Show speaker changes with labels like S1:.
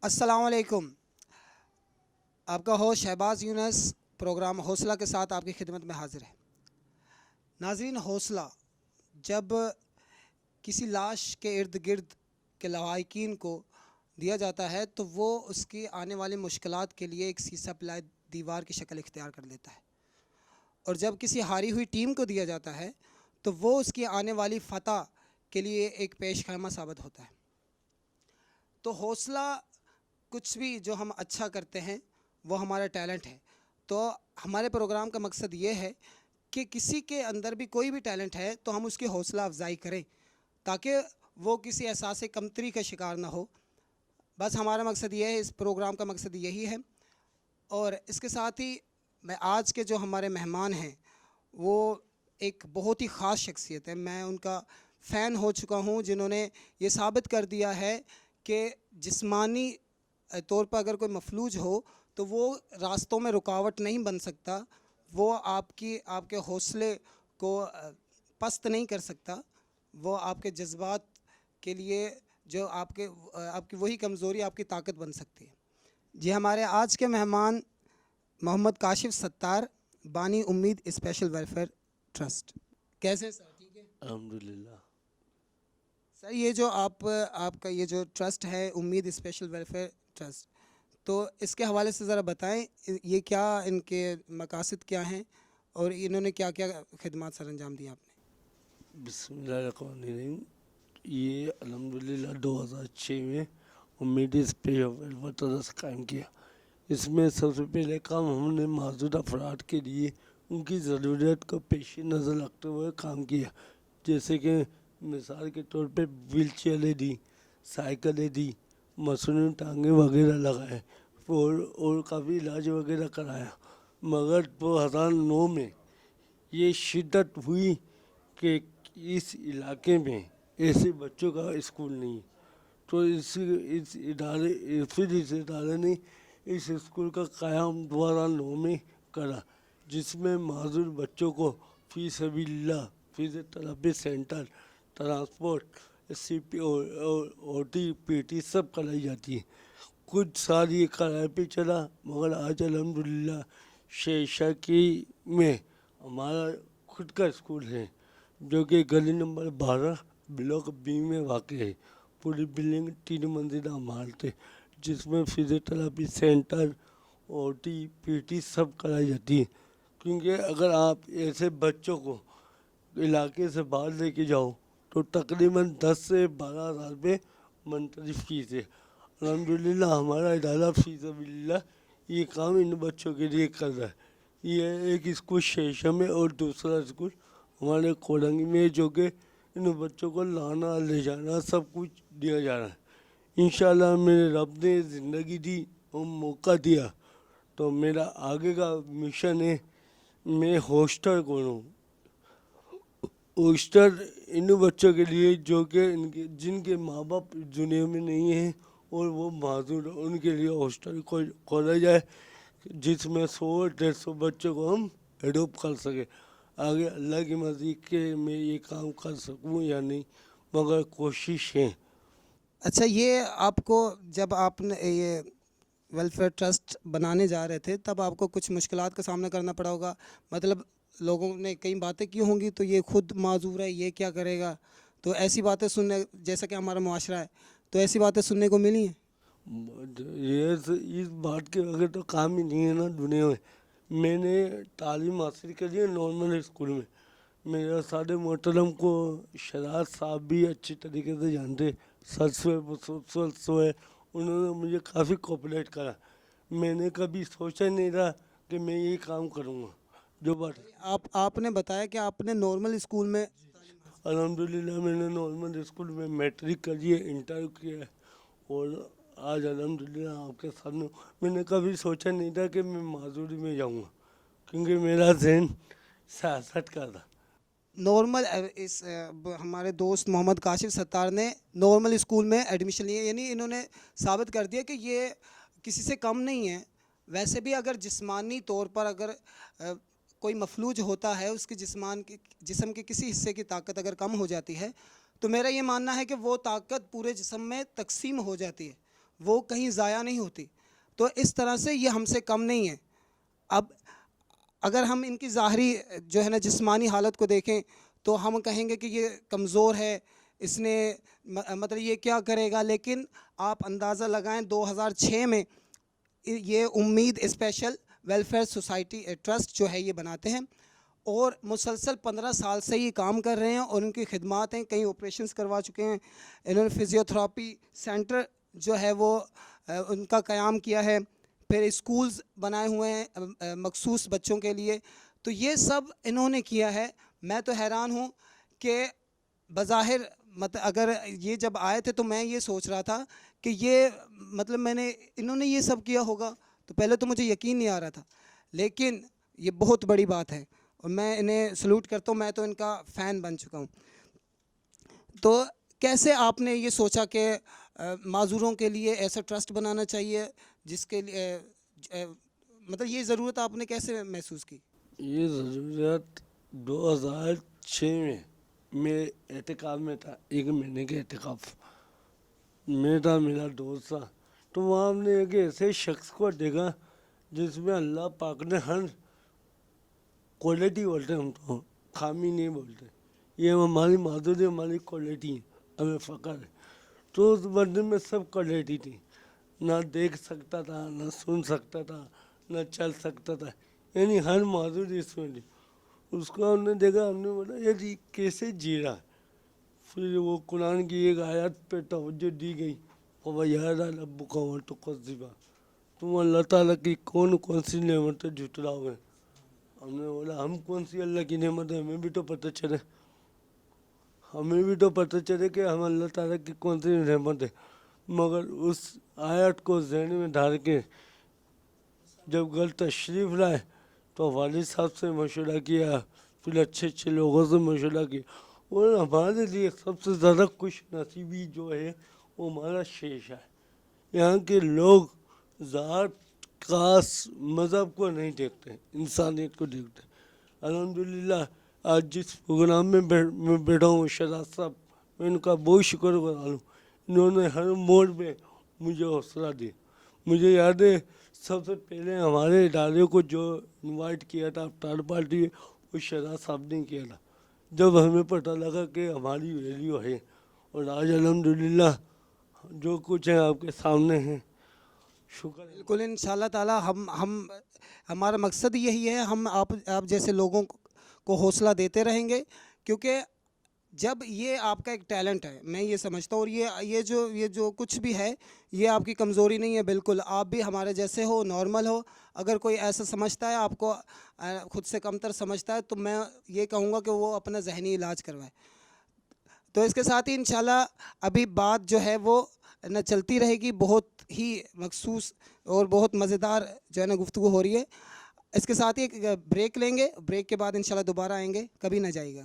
S1: अस्सलाम वालेकुम। आपका होस्ट शहबाज यूनस प्रोग्राम हौसला के साथ आपकी खिदमत में हाजिर है। नाज़रीन, हौसला जब किसी लाश के इर्द गिर्द के लवाहिकीन को दिया जाता है तो वो उसकी आने वाली मुश्किलात के लिए एक सीसा पिलाए दीवार की शक्ल इख्तियार कर लेता है, और जब किसी हारी हुई टीम को दिया जाता है तो वो उसकी आने वाली फ़तह के लिए एक पेश खैमा साबित होता है। तो हौसला, कुछ भी जो हम अच्छा करते हैं वो हमारा टैलेंट है। तो हमारे प्रोग्राम का मकसद ये है कि किसी के अंदर भी कोई भी टैलेंट है तो हम उसकी हौसला अफजाई करें ताकि वो किसी एहसास कमतरी का शिकार ना हो। बस हमारा मकसद ये है, इस प्रोग्राम का मकसद यही है। और इसके साथ ही मैं आज के जो हमारे मेहमान हैं वो एक बहुत ही ख़ास शख्सियत है। मैं उनका फ़ैन हो चुका हूँ, जिन्होंने ये साबित कर दिया है कि जिस्मानी तौर पर अगर कोई मफलूज हो तो वो रास्तों में रुकावट नहीं बन सकता, वो आपके हौसले को पस्त नहीं कर सकता, वो आपके जज्बात के लिए जो आपकी वही कमज़ोरी आपकी ताकत बन सकती है। जी, हमारे आज के मेहमान मोहम्मद काशिफ सत्तार, बानी उम्मीद स्पेशल वेलफेयर ट्रस्ट। कैसे हैं सर? ठीक है
S2: अल्हम्दुलिल्लाह।
S1: सर। ये जो आपका ये जो ट्रस्ट है, उम्मीद स्पेशल वेलफेयर ट्रस्ट, तो इसके हवाले से ज़रा बताएं, ये क्या इनके मकासद क्या हैं और इन्होंने क्या क्या खिदमत सर अंजाम दी आपने?
S2: बिस्मिल्लाहिर्रहमानिर्रहीम। ये अल्हम्दुलिल्लाह 2006 में उम्मीद स्पेशल वेलफेयर ट्रस्ट कायम किया। इसमें सबसे पहले काम हमने माजूद अफराद के लिए उनकी ज़रूरत को पेश नज़र रखते हुए काम किया। जैसे कि मिसाल के तौर पे व्हील चेयरें दी, साइकिलें दी, मशीनी टांगे वगैरह लगाए और काफ़ी इलाज वगैरह कराया। मगर 2009 में ये शिद्दत हुई कि इस इलाके में ऐसे बच्चों का स्कूल नहीं, तो इस इदारे ने इस स्कूल का क़याम 2009 में करा, जिसमें माजूर बच्चों को फ़ी सबिलिल्लाह फिज़ियोथेरेपी सेंटर, ट्रांसपोर्ट, CP और OT PT सब कराई जाती है। कुछ साल ये किराए पे चला, मगर आज अल्हम्दुलिल्लाह शेरशाह में हमारा खुद का स्कूल है, जो कि गली नंबर 12 ब्लॉक B में वाक़ है। पूरी बिल्डिंग 3 मंजिला इमारत है, जिसमें फिज़ियोथेरेपी सेंटर, OT PT सब कराई जाती है। क्योंकि अगर आप ऐसे बच्चों को इलाके से बाहर लेके जाओ तो तकरीबन 10 से 12 हज़ार रुपये मंथली फीस है। अल्हम्दुलिल्लाह हमारा इदारा फ़ीज़िबिलिल्लाह ये काम इन बच्चों के लिए कर रहा है। ये एक स्कूल शेषा में और दूसरा स्कूल हमारे कोडंगी में, जो कि इन बच्चों को लाना ले जाना सब कुछ दिया जा रहा है। इंशाल्लाह मेरे रब ने ज़िंदगी दी और मौका दिया तो मेरा आगे का मिशन है, मैं होस्टर करूँ। होस्टर इन बच्चों के लिए जो कि जिनके माँ बाप दुनिया में नहीं हैं और वो माजूर, उनके लिए हॉस्टल खोला जाए जिसमें 100-150 बच्चों को हम एडोप्ट कर सके। आगे अल्लाह की मर्ज़ी के मैं ये काम कर सकूं या नहीं, मगर कोशिश है।
S1: अच्छा, ये आपको जब आपने ये वेलफेयर ट्रस्ट बनाने जा रहे थे तब आपको कुछ मुश्किलात का सामना करना पड़ा होगा। मतलब लोगों ने कई बातें की होंगी, तो ये खुद माजूर है, ये क्या करेगा, तो ऐसी बातें सुनने, जैसा कि हमारा मुआशरा है, तो ऐसी बातें सुनने को मिली हैं।
S2: ये इस बात के बगैर तो काम ही नहीं है ना दुनिया में। मैंने तालीम हासिल करी है नॉर्मल स्कूल में। मेरा सादे मोहतरम को शरारत साहब भी अच्छी तरीके से जानते, सच है, उन्होंने मुझे काफ़ी कोऑपरेट करा। मैंने कभी सोचा नहीं था कि मैं ये काम करूँगा। जो बात
S1: आपने बताया कि आपने नॉर्मल स्कूल में,
S2: अल्हम्दुलिल्लाह मैंने नॉर्मल स्कूल में मैट्रिक करी है, इंटर किया है, और आज अल्हम्दुलिल्लाह आपके सामने। मैंने कभी सोचा नहीं था कि मैं माजूरी में जाऊँगा, क्योंकि मेरा जहन सियासत का था।
S1: नॉर्मल हमारे दोस्त मोहम्मद काशिफ सत्तार ने नॉर्मल स्कूल में एडमिशन लिया, यानी इन्होंने साबित कर दिया कि ये किसी से कम नहीं है। वैसे भी अगर जिस्मानी तौर पर अगर कोई मफलूज होता है, उसके जिस्म के किसी हिस्से की ताकत अगर कम हो जाती है तो मेरा ये मानना है कि वो ताकत पूरे जिस्म में तकसीम हो जाती है, وہ کہیں ضائع نہیں ہوتی. تو اس طرح سے یہ ہم سے کم نہیں ہے. اب اگر ہم ان کی ظاہری جو ہے نا جسمانی حالت کو دیکھیں تو ہم کہیں گے کہ یہ کمزور ہے, اس نے مطلب یہ کیا کرے گا, لیکن آپ اندازہ لگائیں 2006 میں یہ امید اسپیشل ویلفیئر سوسائٹی ٹرسٹ جو ہے یہ بناتے ہیں, اور مسلسل 15 سال سے یہ کام کر رہے ہیں, اور ان کی خدمات ہیں, کئی آپریشنز کروا چکے ہیں. انہوں نے فزیوتھراپی سینٹر جو ہے وہ ان کا قیام کیا ہے, پھر اسکولز بنائے ہوئے ہیں مخصوص بچوں کے لیے. تو یہ سب انہوں نے کیا ہے. میں تو حیران ہوں کہ بظاہر اگر یہ جب آئے تھے تو میں یہ سوچ رہا تھا کہ یہ مطلب انہوں نے یہ سب کیا ہوگا, تو پہلے تو مجھے یقین نہیں آ رہا تھا, لیکن یہ بہت بڑی بات ہے اور میں انہیں سلوٹ کرتا ہوں. میں تو ان کا فین بن چکا ہوں. تو کیسے آپ نے یہ سوچا کہ معذوروں کے لیے ایسا ٹرسٹ بنانا چاہیے, جس کے لیے مطلب یہ ضرورت آپ نے کیسے محسوس کی؟
S2: یہ ضرورت 2006 میں اعتکاف میں تھا, 1 مہینے کے اعتکاف میں تھا, میرا دوست تھا. تو وہاں ہم نے ایک ایسے شخص کو دیکھا جس میں اللہ پاک نے ہر کوالٹی بولتے ہیں, ہم تو خامی نہیں بولتے, یہ ہماری معذوری ہماری کوالٹی ہے, ہمیں فخر ہے. تو اس بندے میں سب کوالٹی تھی, نہ دیکھ سکتا تھا, نہ سن سکتا تھا, نہ چل سکتا تھا, یعنی ہر معذوری اس میں تھی. اس کو ہم نے دیکھا, ہم نے بولا یہ کیسے جی رہا ہے. پھر وہ قرآن کی ایک آیت پہ توجہ دی گئی, وَيَعْلَمُ رَبُّكَ وَتُكَذِّبَ, تم اللہ تعالیٰ کی کون کون سی نعمتیں جھٹلاؤ گے. ہم نے بولا ہم کون سی اللہ کی نعمت ہے, ہمیں بھی تو پتہ چلے, ہمیں بھی تو پتہ چلے کہ ہم اللہ تعالیٰ کی کون سی نعمت ہے. مگر اس آیت کو ذہن میں ڈال کے جب گھر تشریف لائے تو والد صاحب سے مشورہ کیا, پھر اچھے اچھے لوگوں سے مشورہ کیا, اور ہمارے لیے سب سے زیادہ خوش نصیبی جو ہے وہ ہمارا شیش ہے. یہاں کے لوگ ذات, کاسٹ, مذہب کو نہیں دیکھتے, انسانیت کو دیکھتے. الحمدللہ آج جس پروگرام میں میں بیٹھا ہوں شہزاد صاحب, میں ان کا بہت شکر گزار ہوں. انہوں نے ہر موڑ پہ مجھے حوصلہ دی. مجھے یاد ہے سب سے پہلے ہمارے ادارے کو جو انوائٹ کیا تھا افطار پارٹی, وہ شہزاد صاحب نے کیا تھا. جب ہمیں پتہ لگا کہ ہماری ویلیو ہے, اور آج الحمدللہ جو کچھ ہے آپ کے سامنے ہے, شکر ہے.
S1: بالکل انشاءاللہ تعالی ہمارا مقصد یہی ہے, ہم آپ جیسے لوگوں کو حوصلہ دیتے رہیں گے, کیونکہ جب یہ آپ کا ایک ٹیلنٹ ہے, میں یہ سمجھتا ہوں, اور یہ جو کچھ بھی ہے یہ آپ کی کمزوری نہیں ہے. بالکل آپ بھی ہمارے جیسے ہو, نارمل ہو. اگر کوئی ایسا سمجھتا ہے, آپ کو خود سے کمتر سمجھتا ہے, تو میں یہ کہوں گا کہ وہ اپنا ذہنی علاج کروائے. تو اس کے ساتھ ہی انشاءاللہ ابھی بات جو ہے وہ نہ چلتی رہے گی, بہت ہی مخصوص اور بہت مزیدار جو ہے نا گفتگو ہو رہی ہے. اس کے ساتھ ہی ایک بریک لیں گے, بریک کے بعد انشاءاللہ دوبارہ آئیں گے, کبھی نہ جائے گا.